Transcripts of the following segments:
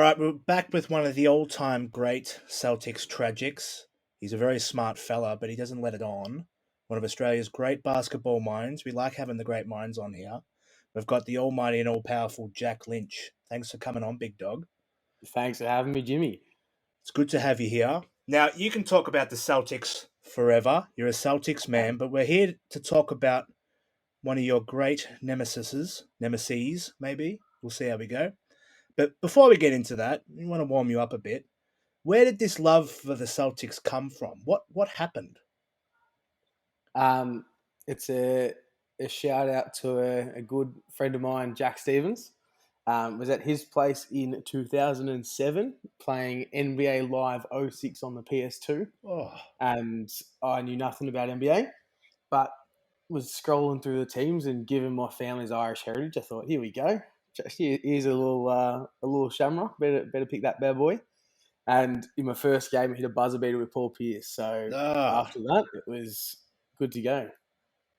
All right, we're back with one of the all-time great Celtics tragics. He's a very smart fella, but he doesn't let it on. One of Australia's great basketball minds. We like having the great minds on here. We've got the almighty and all-powerful Jack Lynch. Thanks for coming on, big dog. Thanks for having me, Jimmy. It's good to have you here. Now, you can talk about the Celtics forever. You're a Celtics man, but we're here to talk about one of your great nemesis, maybe. We'll see how we go. But before we get into that, we want to warm you up a bit. Where did this love for the Celtics come from? What happened? Um, it's a shout out to a good friend of mine, Jack Stevens. Was at his place in 2007 playing NBA Live '06 on the PS2. Oh, And I knew nothing about NBA, but was scrolling through the teams, and given my family's Irish heritage, I thought, here we go. Here's a little shamrock. Better pick that bad boy. And in my first game, I hit a buzzer beater with Paul Pierce. So ah, after that, it was good to go.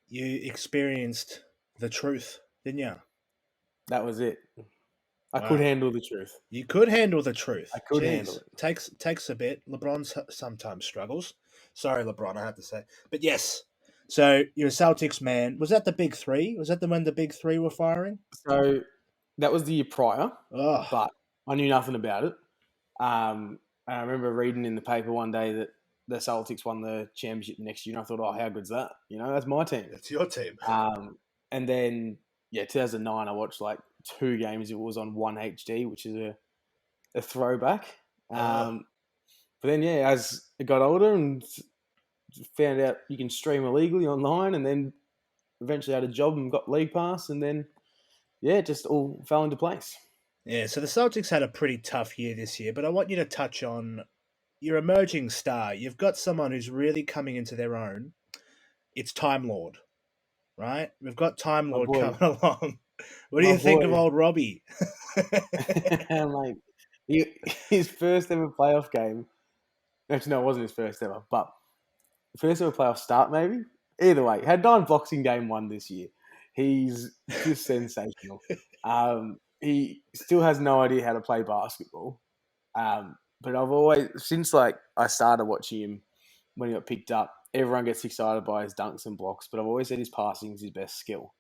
you experienced the truth, didn't you? That was it. I could Wow, handle the truth. you could handle the I truth. could handle Jeez, it. takes a bit. LeBron sometimes struggles. Sorry, LeBron, I have to say, but yes. So you're a Celtics man. Was that the big three? Was that the when the big three were firing? So that was the year prior, Oh, but I knew nothing about it. And I remember reading in the paper one day that the Celtics won the championship the next year, and I thought, oh, how good's that? That's my team. it's your team. And then, 2009, I watched like two games. It was on 1HD, which is a throwback. Oh, But then, as I got older and found out you can stream illegally online, and then eventually had a job and got League Pass, and then, it just all fell into place. yeah. So the Celtics had a pretty tough year this year, but I want you to touch on your emerging star. You've got someone who's really coming into their own. It's Time Lord, right? We've got Time My Lord boy, coming along. What do my you think of boy, old Robbie? like his first ever playoff game. Actually, no, it wasn't his first ever, but first ever playoff start, maybe. Either way, had 9 boxing game one this year. He's just sensational. He still has no idea how to play basketball. But I've always, since like I started watching him when he got picked up, everyone gets excited by his dunks and blocks. But I've always said his passing is his best skill.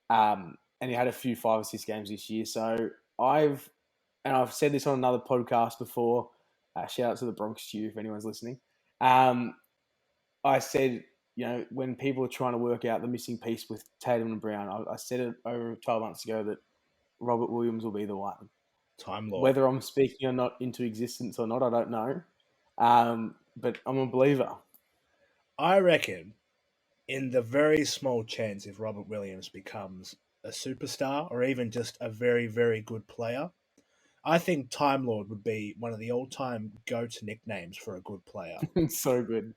And he had a few 5 or 6 games this year. So I've said this on another podcast before. Shout out to the Bronx Stew if anyone's listening. I said, when people are trying to work out the missing piece with Tatum and Brown, I said it over 12 months ago that Robert Williams will be the one. Time Lord. Whether I'm speaking or not into existence or not, I don't know. But I'm a believer. I reckon in the very small chance if Robert Williams becomes a superstar or even just a very, very good player, I think Time Lord would be one of the all-time go-to nicknames for a good player. It's so good.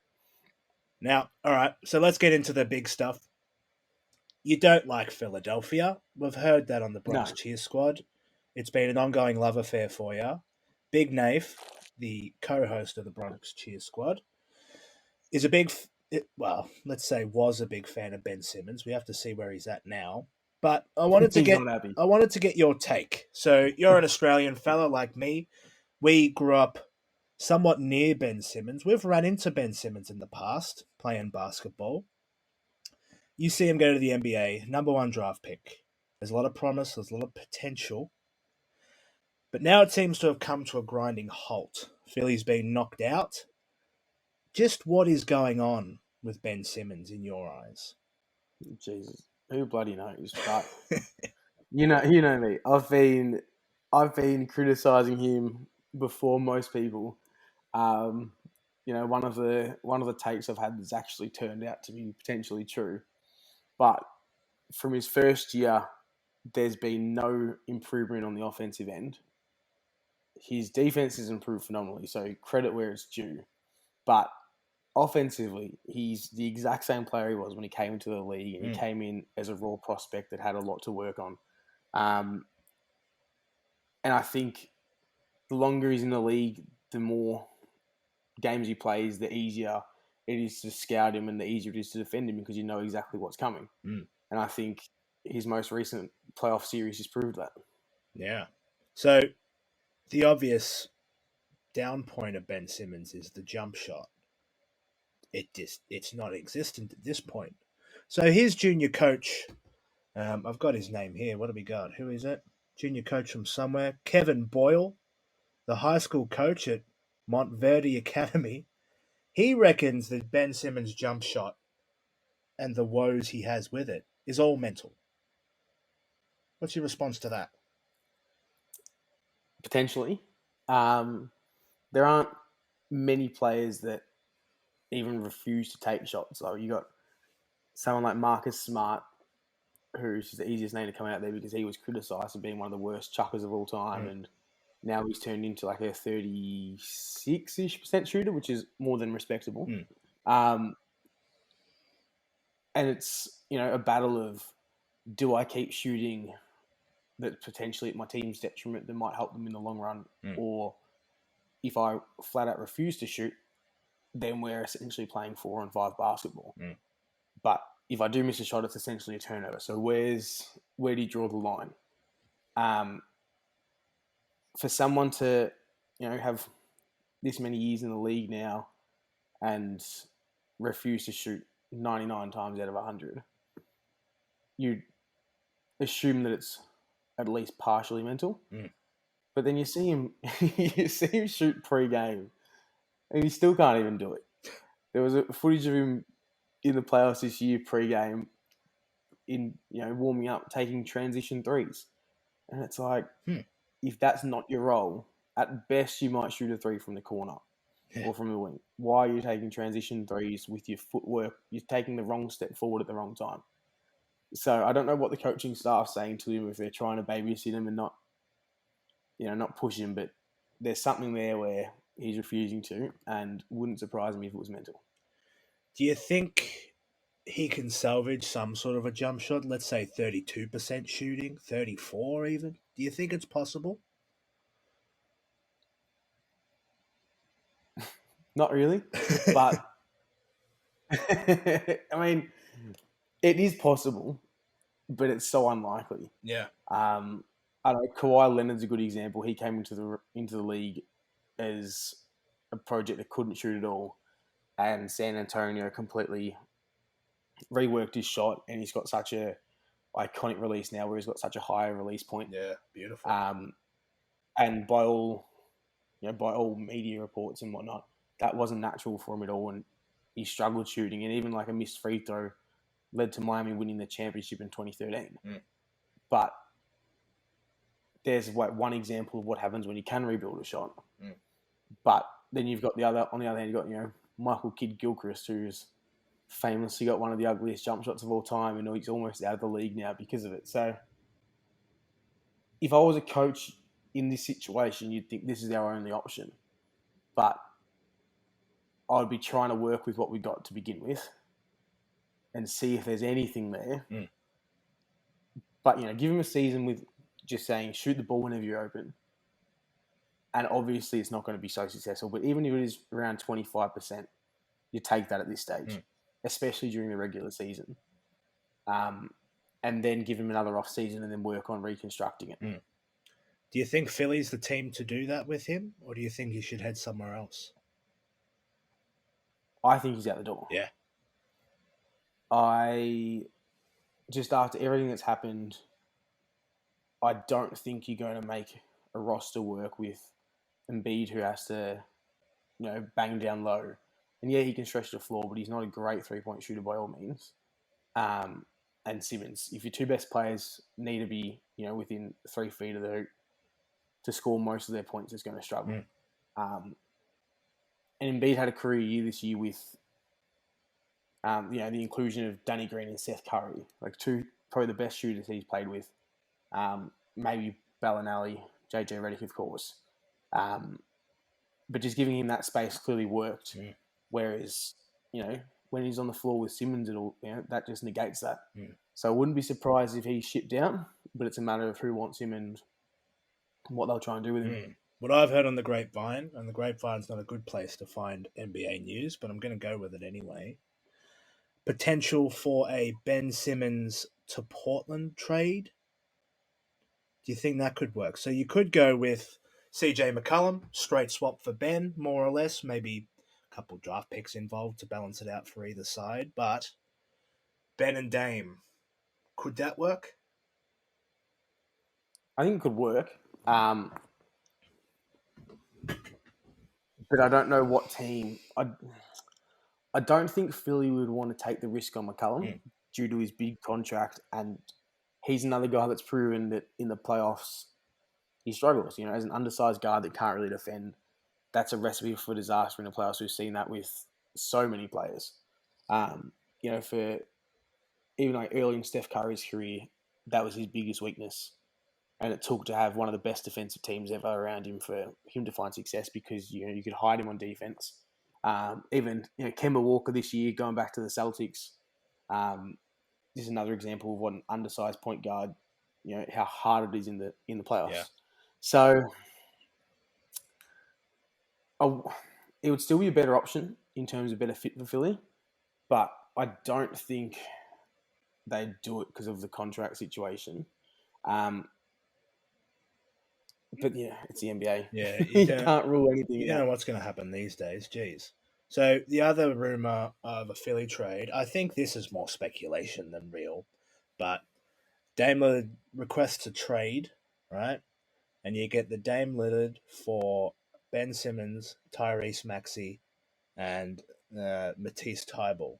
Now, all right, so let's get into the big stuff. You don't like Philadelphia. We've heard that on the Bronx No. Cheer Squad. It's been an ongoing love affair for you. Big Nafe, the co-host of the Bronx Cheer Squad, is a well, let's say was a big fan of Ben Simmons. We have to see where he's at now. But He's not happy. I wanted to get your take. So you're an Australian fella like me. We grew up somewhat near Ben Simmons. We've run into Ben Simmons in the past playing basketball. You see him go to the NBA, number one draft pick. There's a lot of promise, there's a lot of potential. But now it seems to have come to a grinding halt. Philly's been knocked out. Just what is going on with Ben Simmons in your eyes? Jesus, who bloody knows? But you know me. I've been criticizing him before most people. Um, one of the takes I've had that's actually turned out to be potentially true. But from his first year, there's been no improvement on the offensive end. His defense has improved phenomenally, so credit where it's due. But offensively, he's the exact same player he was when he came into the league, and he Mm. came in as a raw prospect that had a lot to work on. Um, and I think the longer he's in the league, the more games he plays, the easier it is to scout him and the easier it is to defend him because you know exactly what's coming. Mm. And I think his most recent playoff series has proved that. Yeah. So The obvious down point of Ben Simmons is the jump shot. It's not existent at this point. So his junior coach, I've got his name here. What have we got? Who is it? Junior coach from somewhere, Kevin Boyle, the high school coach at Montverde Academy. He reckons that Ben Simmons' jump shot and the woes he has with it is all mental. What's your response to that? Potentially. There aren't many players that even refuse to take shots. So you got someone like Marcus Smart, who's the easiest name to come out there because he was criticised for being one of the worst chuckers of all time, and now he's turned into like a 36-ish% shooter, which is more than respectable. And it's, a battle of, do I keep shooting that potentially at my team's detriment that might help them in the long run, or if I flat out refuse to shoot, then we're essentially playing 4-on-5 basketball. But if I do miss a shot, it's essentially a turnover. So where do you draw the line? For someone to, have this many years in the league now and refuse to shoot 99 times out of 100, you assume that it's at least partially mental. But then you see him shoot pre-game, and he still can't even do it. There was a footage of him in the playoffs this year pre-game, in warming up, taking transition threes, and it's like, if that's not your role, at best you might shoot a three from the corner or from the wing. Why are you taking transition threes with your footwork? You're taking the wrong step forward at the wrong time. So I don't know what the coaching staff's saying to him, if they're trying to babysit him and not push him, but there's something there where he's refusing to, and wouldn't surprise me if it was mental. Do you think he can salvage some sort of a jump shot? Let's say 32% shooting, 34 even. Do you think it's possible? Not really, but I mean, it is possible, but it's so unlikely. Yeah. I don't know. Kawhi Leonard's a good example. He came into the league as a project that couldn't shoot at all, and San Antonio completely reworked his shot, and he's got such a iconic release now, where he's got such a high release point. Yeah, beautiful. And by all media reports and whatnot, that wasn't natural for him at all, and he struggled shooting, and even like a missed free throw led to Miami winning the championship in 2013. But there's one example of what happens when you can rebuild a shot. But then you've got on the other hand, you've got Michael Kidd Gilchrist, who's famously got one of the ugliest jump shots of all time, and he's almost out of the league now because of it. So if I was a coach in this situation, you'd think this is our only option. But I would be trying to work with what we got to begin with and see if there's anything there. But, give him a season with just saying, shoot the ball whenever you're open. And obviously it's not going to be so successful, but even if it is around 25%, you take that at this stage, especially during the regular season. And then give him another off season and then work on reconstructing it. Do you think Philly's the team to do that with him, or do you think he should head somewhere else? I think he's out the door. Yeah. Just after everything that's happened, I don't think you're going to make a roster work with Embiid, who has to, bang down low. And yeah, he can stretch the floor, but he's not a great three-point shooter by all means. And Simmons, if your two best players need to be, within 3 feet of the hoop to score most of their points, it's going to struggle. And Embiid had a career year this year with, the inclusion of Danny Green and Seth Curry, like two probably the best shooters he's played with. Maybe Bellinelli, JJ Redick, of course. But just giving him that space clearly worked. Whereas, when he's on the floor with Simmons, that just negates that. So I wouldn't be surprised if he's shipped out, but it's a matter of who wants him and what they'll try and do with him. What I've heard on the grapevine, and the grapevine's not a good place to find NBA news, but I'm going to go with it anyway. Potential for a Ben Simmons to Portland trade. Do you think that could work? So you could go with CJ McCullum, straight swap for Ben, more or less. Maybe a couple draft picks involved to balance it out for either side. But Ben and Dame, could that work? I think it could work. But I don't know what team. I don't think Philly would want to take the risk on McCullum Mm. due to his big contract, and he's another guy that's proven that in the playoffs he struggles. As an undersized guard that can't really defend, that's a recipe for disaster in the playoffs. We've seen that with so many players. For even like early in Steph Curry's career, that was his biggest weakness. And it took to have one of the best defensive teams ever around him for him to find success because you could hide him on defense. Even Kemba Walker this year, going back to the Celtics, this is another example of what an undersized point guard, how hard it is in the playoffs. Yeah. So it would still be a better option in terms of better fit for Philly, but I don't think they'd do it because of the contract situation. But yeah, it's the NBA. Yeah, you can't rule anything you don't out. know what's going to happen these days. Jeez. So the other rumor of a Philly trade, I think this is more speculation than real, but Dame Lillard requests to trade, right? And you get the Dame Lillard for Ben Simmons, Tyrese Maxey, and Matisse Thybulle.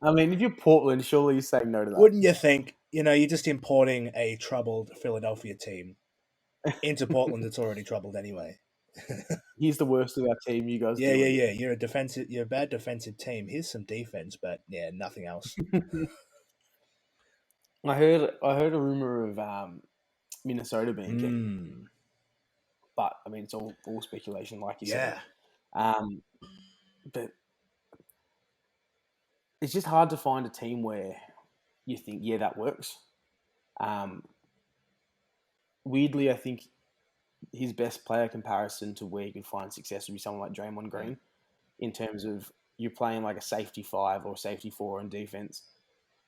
I mean, if you're Portland, surely you say no to that. Wouldn't you think? You're just importing a troubled Philadelphia team into Portland that's already troubled anyway. He's the worst of our team. You guys Yeah, deal yeah, with yeah. You're a bad defensive team. Here's some defense, but yeah, nothing else. it. I heard a rumor of Minnesota being keen, but I mean, it's all speculation, like you said. Yeah, But it's just hard to find a team where you think, yeah, that works. Weirdly, I think his best player comparison to where he could find success would be someone like Draymond Green, in terms of you're playing like a safety 5 or safety 4 in defense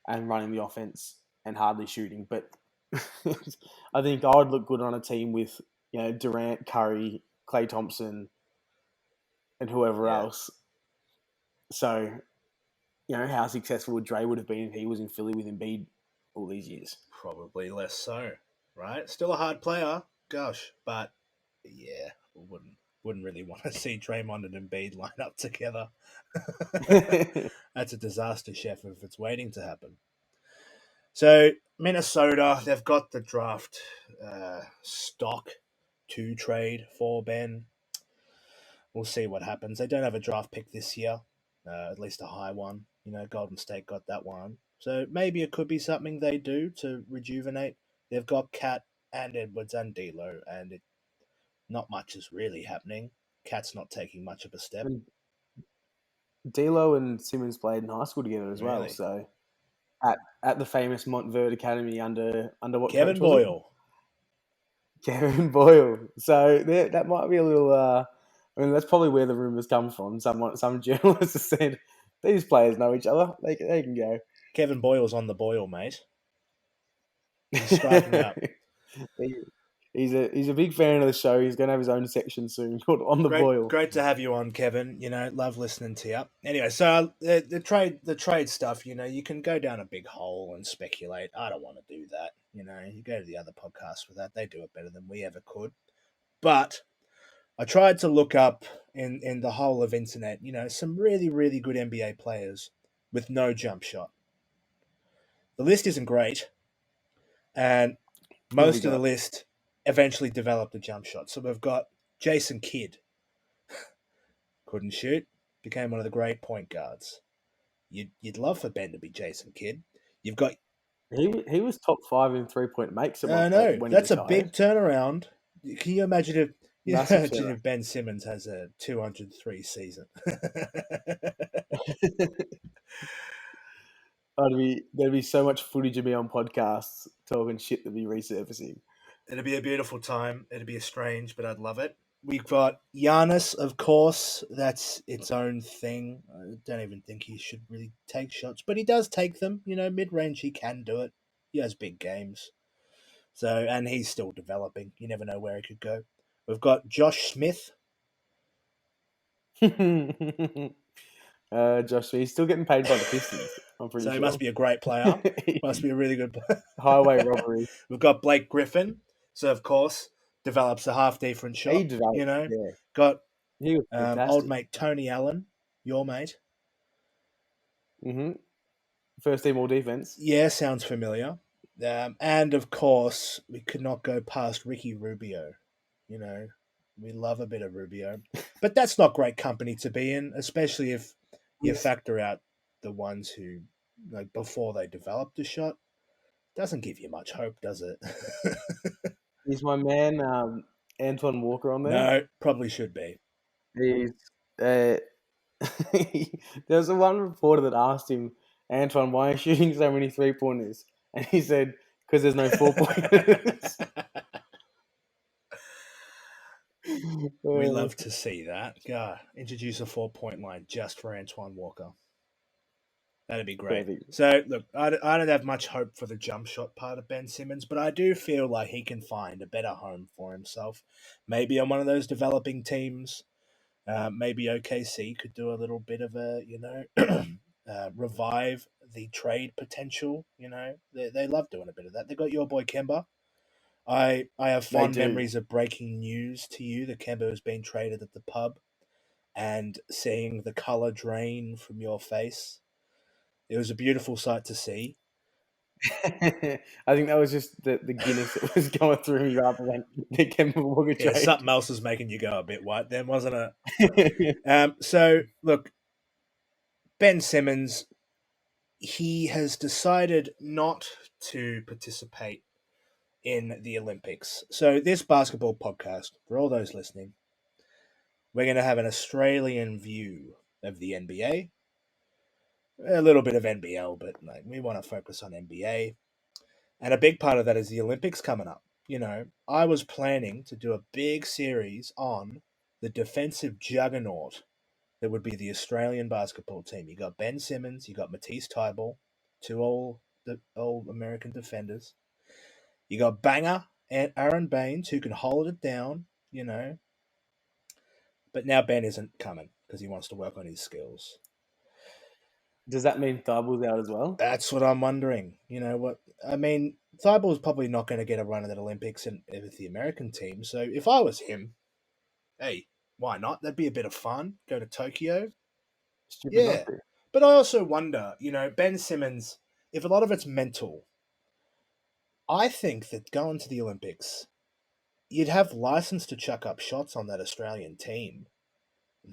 and running the offense and hardly shooting. But I think I would look good on a team with Durant, Curry, Klay Thompson, and whoever yeah. else. So how successful Dre would have been if he was in Philly with Embiid all these years. Probably less so, right? Still a hard player, gosh, but yeah, wouldn't really want to see Draymond and Embiid line up together. That's a disaster, chef, if it's waiting to happen. So Minnesota, they've got the draft stock to trade for Ben. We'll see what happens. They don't have a draft pick this year, at least a high one. Golden State got that one. So maybe it could be something they do to rejuvenate. They've got Cat and Edwards and D'Lo, and not much is really happening. Cat's not taking much of a step. D'Lo and Simmons played in high school together as well. Really. So at the famous Montverde Academy under what Kevin coach was it? Boyle. Kevin Boyle. So that might be a little. I mean, that's probably where the rumors come from. Some journalists have said these players know each other. They can go. Kevin Boyle's on the boil, mate. He's striking up. He's a big fan of the show. He's going to have his own section soon called On the Boil. Great to have you on, Kevin. Love listening to you. Anyway, so the trade stuff. You can go down a big hole and speculate. I don't want to do that. You go to the other podcasts for that. They do it better than we ever could. But I tried to look up in the whole of internet. Some really really good NBA players with no jump shot. The list isn't great, and most of the list eventually developed a jump shot. So we've got Jason Kidd. Couldn't shoot. Became one of the great point guards. You'd love for Ben to be Jason Kidd. You've got. He was top 5 in 3-point makes. I know that's a big turnaround. Can you imagine if Ben Simmons has a 203 season? There'd be so much footage of me on podcasts talking shit that'd be resurfacing. It'd be a beautiful time. It'd be strange, but I'd love it. We've got Giannis, of course. That's its own thing. I don't even think he should really take shots, but he does take them. Mid-range he can do it. He has big games. So, and he's still developing. You never know where he could go. We've got Josh Smith. Josh, he's still getting paid by the Pistons. I'm pretty So he must sure. be a great player. Must be a really good player. Highway robbery. We've got Blake Griffin. So, of course, develops a half decent He shot. developed. You know, Yeah, got he was old fantastic. mate Tony Allen, your mate. First team all defense. Yeah, sounds familiar. And of course, we could not go past Ricky Rubio. You know, we love a bit of Rubio, but that's not great company to be in, especially if you He's, factor out the ones who, like, before they developed the shot. Doesn't give you much hope, does it? he's my man, Antoine Walker on there. No, probably should be. He's uh, there was one reporter that asked him, Antoine, why are you shooting so many 3-pointers? And he said, because there's no 4-pointers. We love to see that. God, introduce a 4-point line just for Antoine Walker. That'd be great. Perfect. So, look, I don't have much hope for the jump shot part of Ben Simmons, but I do feel like he can find a better home for himself. Maybe on one of those developing teams. Maybe OKC could do a little bit of a, revive the trade potential. They love doing a bit of that. They got your boy Kemba. I have They fond do. memories of breaking news to you that Kemba has been traded at the pub and seeing the color drain from your face. It was a beautiful sight to see. I think that was just the Guinness that was going through me rather than the Kemba Walker Yeah, trade. something else was making you go a bit white then, wasn't it? So, look, Ben Simmons, he has decided not to participate in the Olympics. So, this basketball podcast, for all those listening, we're going to have an Australian view of the NBA, a little bit of NBL, but like, we want to focus on NBA. And a big part of that is the Olympics coming up. I was planning to do a big series on the defensive juggernaut that would be the Australian basketball team. You got Ben Simmons, you got Matisse Thybulle, two all American defenders. You got Banger and Aaron Baines who can hold it down, but now Ben isn't coming because he wants to work on his skills. Does that mean Thybulle's out as well? That's what I'm wondering. You know what? I mean, Thybulle's probably not going to get a run at the Olympics with the American team. So if I was him, hey, why not? That'd be a bit of fun. Go to Tokyo. Stupid not Yeah. to. But I also wonder, Ben Simmons, if a lot of it's mental, I think that going to the Olympics, you'd have license to chuck up shots on that Australian team.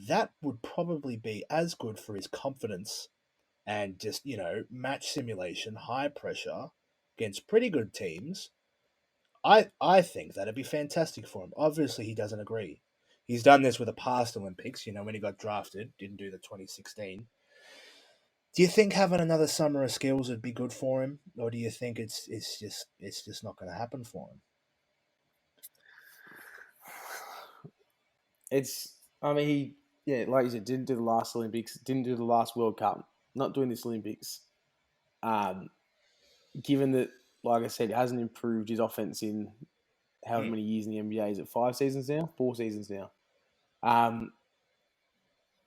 That would probably be as good for his confidence and just, match simulation, high pressure against pretty good teams. I think that'd be fantastic for him. Obviously, he doesn't agree. He's done this with the past Olympics, when he got drafted, didn't do the 2016. Do you think having another summer of skills would be good for him, or do you think it's just not going to happen for him? I mean, like you said, didn't do the last Olympics, didn't do the last World Cup, not doing this Olympics. Given that, like I said, it hasn't improved his offense in however Mm, many years in the NBA. Is it 5 seasons now? 4 seasons now. Um,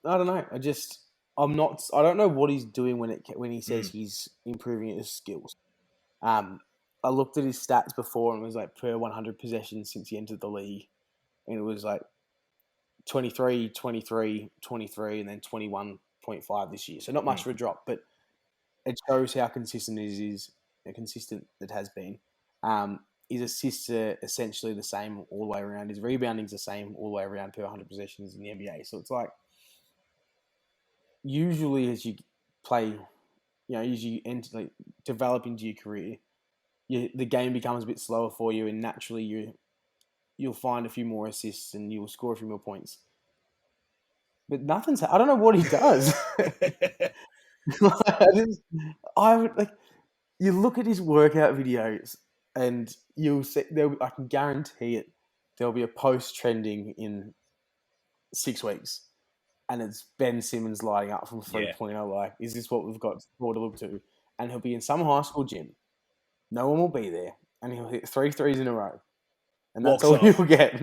I don't know. I don't know what he's doing when he says mm, he's improving his skills. I looked at his stats before and it was like per 100 possessions since he entered the league. And it was like 23, 23, 23, and then 21.5 this year. So not much mm. of a drop, but it shows how consistent it is, how consistent it has been. His assists are essentially the same all the way around. His rebounding is the same all the way around per 100 possessions in the NBA. So it's like usually as you play, as you enter, like, develop into your career, the game becomes a bit slower for you, and naturally you'll find a few more assists and you'll score a few more points. But I don't know what he does. I just, I would like you look at his workout videos and you'll see I can guarantee it. There'll be a post trending in 6 weeks, and it's Ben Simmons lighting up from Yeah. 3-pointer. Like, is this what we've got forward to look to? And he'll be in some high school gym. No one will be there. and he'll hit 3 threes in a row, and that's Walks all off. he'll get.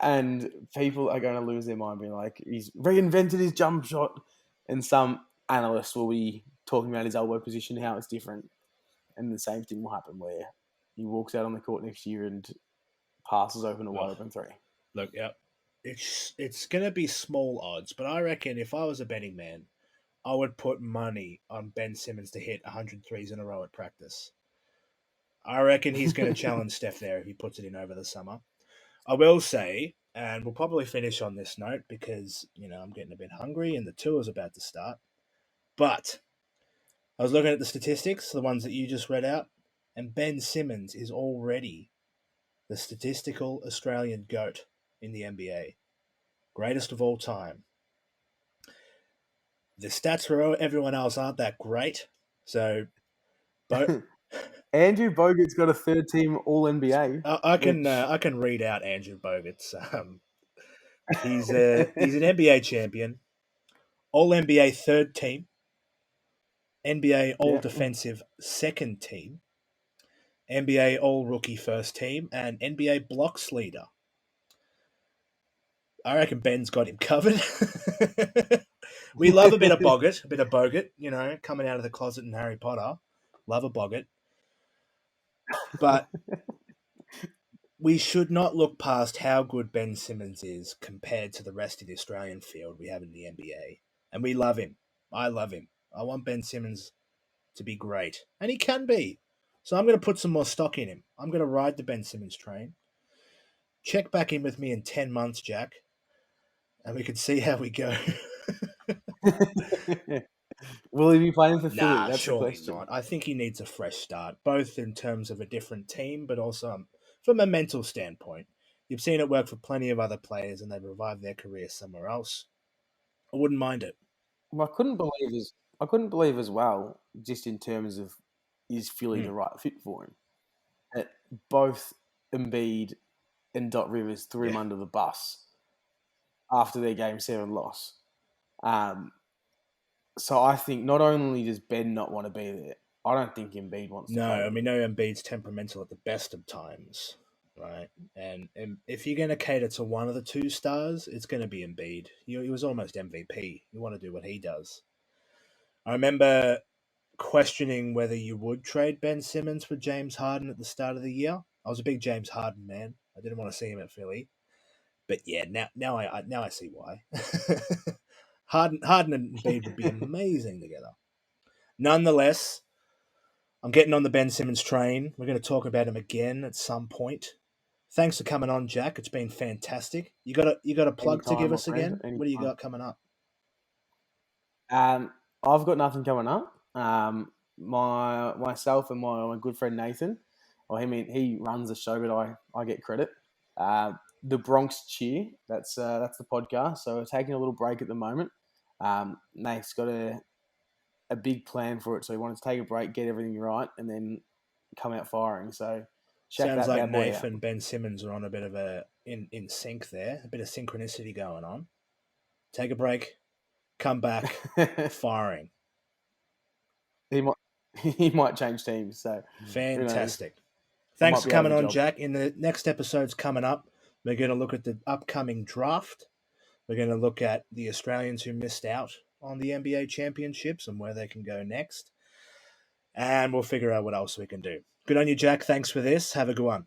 And people are going to lose their mind, being like, he's reinvented his jump shot, and some analysts will be talking about his elbow position, how it's different, and the same thing will happen where he walks out on the court next year and passes open a wide open three. Look, yeah, it's gonna be small odds, but I reckon if I was a betting man, I would put money on Ben Simmons to hit 100 threes in a row at practice. I reckon he's going to challenge Steph there if he puts it in over the summer. I will say, and we'll probably finish on this note because, I'm getting a bit hungry and the tour's about to start. But I was looking at the statistics, the ones that you just read out, and Ben Simmons is already the statistical Australian GOAT in the NBA. Greatest of all time. The stats for everyone else aren't that great. So, but Andrew Bogut's got a third team All NBA. I can read out Andrew Bogut's. He's an NBA champion, All NBA third team, NBA All Yeah. Defensive second team, NBA All Rookie first team, and NBA blocks leader. I reckon Ben's got him covered. We love a bit of Bogut, coming out of the closet in Harry Potter. Love a Bogut. But we should not look past how good Ben Simmons is compared to the rest of the Australian field we have in the NBA. And we love him. I love him. I want Ben Simmons to be great. And he can be. So I'm going to put some more stock in him. I'm going to ride the Ben Simmons train. Check back in with me in 10 months, Jack. And we can see how we go. Will he be playing for Philly? Nah, That's the surely question. not. I think he needs a fresh start, both in terms of a different team, but also from a mental standpoint. You've seen it work for plenty of other players, and they've revived their career somewhere else. I wouldn't mind it. Well, I couldn't believe as well, just in terms of is Philly Hmm. the right fit for him, that both Embiid and Dot Rivers threw him Yeah. under the bus after their Game 7 loss. So I think not only does Ben not want to be there, I don't think Embiid wants to No, play I with mean, him. no Embiid's temperamental at the best of times, right? And if you're going to cater to one of the two stars, it's going to be Embiid. He was almost MVP. You want to do what he does. I remember questioning whether you would trade Ben Simmons for James Harden at the start of the year. I was a big James Harden man. I didn't want to see him at Philly, but yeah, now I see why. Harden and Embiid would be amazing together. Nonetheless, I'm getting on the Ben Simmons train. We're going to talk about him again at some point. Thanks for coming on, Jack. It's been fantastic. You got a plug to Anytime, give my us friend, again? What do you anytime. got coming up? I've got nothing coming up. Myself and my good friend Nathan, well, he runs the show, but I get credit. The Bronx Cheer, that's the podcast. So we're taking a little break at the moment. Nate's got a big plan for it, so he wanted to take a break, get everything right, and then come out firing. So check Sounds that like bad boy Nath out. and Ben Simmons are on a bit of a in sync there, a bit of synchronicity going on. Take a break, come back, firing. he might he might change teams. So who knows? Fantastic. I Thanks might for be out of coming a on, job. Jack. In the next episodes coming up, we're going to look at the upcoming draft. We're going to look at the Australians who missed out on the NBA championships and where they can go next. And we'll figure out what else we can do. Good on you, Jack. Thanks for this. Have a good one.